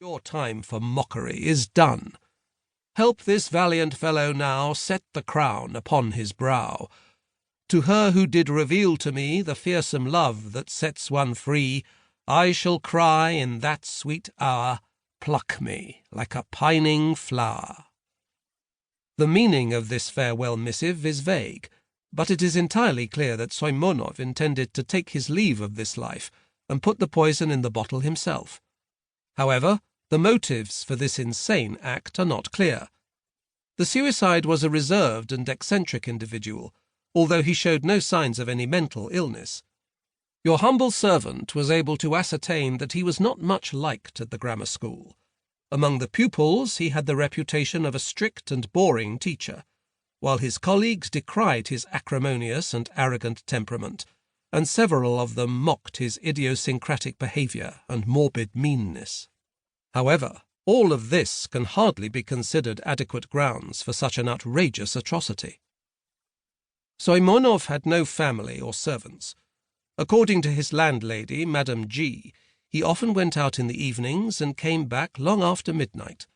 Your time for mockery is done. Help this valiant fellow now set the crown upon his brow. To her who did reveal to me the fearsome love that sets one free, I shall cry in that sweet hour, pluck me like a pining flower. The meaning of this farewell missive is vague, but it is entirely clear that Soimonov intended to take his leave of this life and put the poison in the bottle himself. However, the motives for this insane act are not clear. The suicide was a reserved and eccentric individual, although he showed no signs of any mental illness. Your humble servant was able to ascertain that he was not much liked at the grammar school. Among the pupils he had the reputation of a strict and boring teacher, while his colleagues decried his acrimonious and arrogant temperament, and several of them mocked his idiosyncratic behaviour and morbid meanness. However, all of this can hardly be considered adequate grounds for such an outrageous atrocity. Soimonov had no family or servants. According to his landlady, Madame G., he often went out in the evenings and came back long after midnight.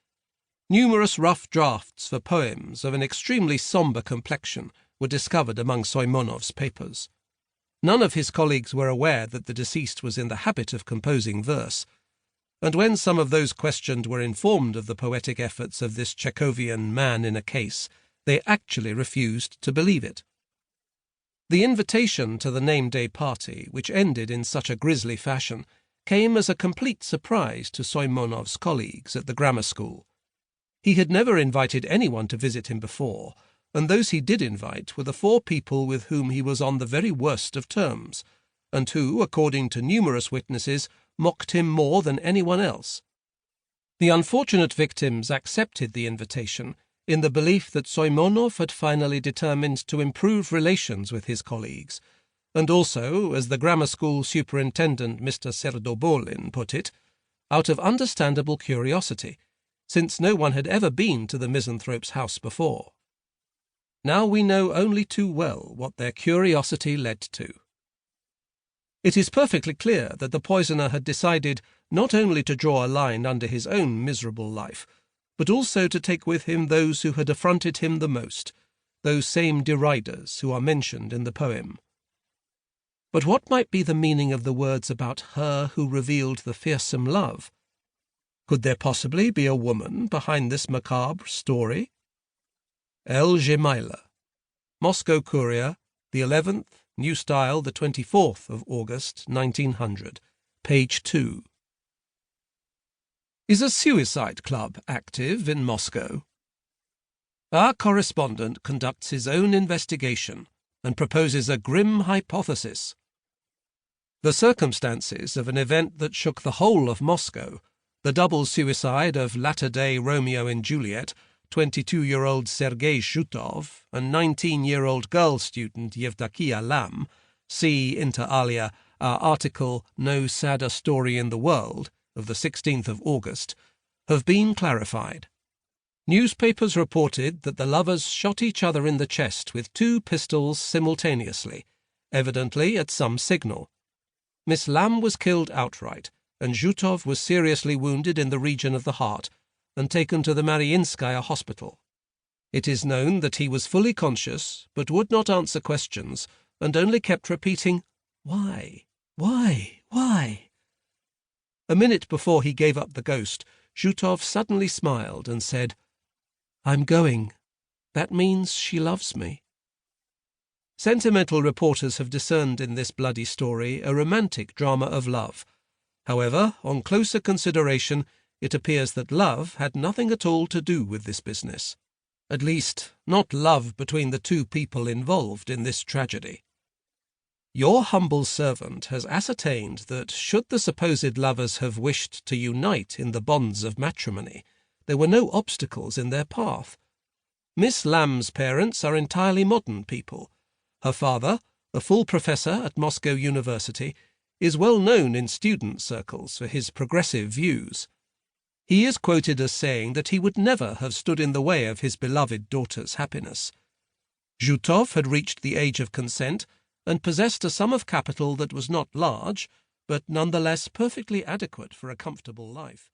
Numerous rough drafts for poems of an extremely sombre complexion were discovered among Soimonov's papers. None of his colleagues were aware that the deceased was in the habit of composing verse, and when some of those questioned were informed of the poetic efforts of this Chekhovian man in a case, they actually refused to believe it. The invitation to the name-day party, which ended in such a grisly fashion, came as a complete surprise to Soimonov's colleagues at the grammar school. He had never invited anyone to visit him before, and those he did invite were the 4 people with whom he was on the very worst of terms, and who, according to numerous witnesses, mocked him more than anyone else. The unfortunate victims accepted the invitation in the belief that Soimonov had finally determined to improve relations with his colleagues, and also, as the grammar school superintendent Mr. Serdobolin put it, out of understandable curiosity, since no one had ever been to the misanthrope's house before. Now we know only too well what their curiosity led to. It is perfectly clear that the poisoner had decided not only to draw a line under his own miserable life, but also to take with him those who had affronted him the most, those same deriders who are mentioned in the poem. But what might be the meaning of the words about her who revealed the fearsome love? Could there possibly be a woman behind this macabre story? L. Gemaila, Moscow Courier, the 11th, New Style, the 24th of August, 1900, page 2. Is a suicide club active in Moscow? Our correspondent conducts his own investigation and proposes a grim hypothesis. The circumstances of an event that shook the whole of Moscow, the double suicide of latter-day Romeo and Juliet, 22-year-old Sergei Zhutov, and 19-year-old girl student Yevdokia Lam, see, inter alia, our article No Sadder Story in the World, of the 16th of August, have been clarified. Newspapers reported that the lovers shot each other in the chest with 2 pistols simultaneously, evidently at some signal. Miss Lam was killed outright, and Zhutov was seriously wounded in the region of the heart and taken to the Mariinskaya hospital. It is known that he was fully conscious, but would not answer questions, and only kept repeating, "Why? Why? Why?" A minute before he gave up the ghost, Zhutov suddenly smiled and said, "I'm going. That means she loves me." Sentimental reporters have discerned in this bloody story a romantic drama of love. However, on closer consideration, it appears that love had nothing at all to do with this business. At least, not love between the 2 people involved in this tragedy. Your humble servant has ascertained that, should the supposed lovers have wished to unite in the bonds of matrimony, there were no obstacles in their path. Miss Lamb's parents are entirely modern people. Her father, a full professor at Moscow University, is well known in student circles for his progressive views. He is quoted as saying that he would never have stood in the way of his beloved daughter's happiness. Zhutov had reached the age of consent and possessed a sum of capital that was not large, but nonetheless perfectly adequate for a comfortable life.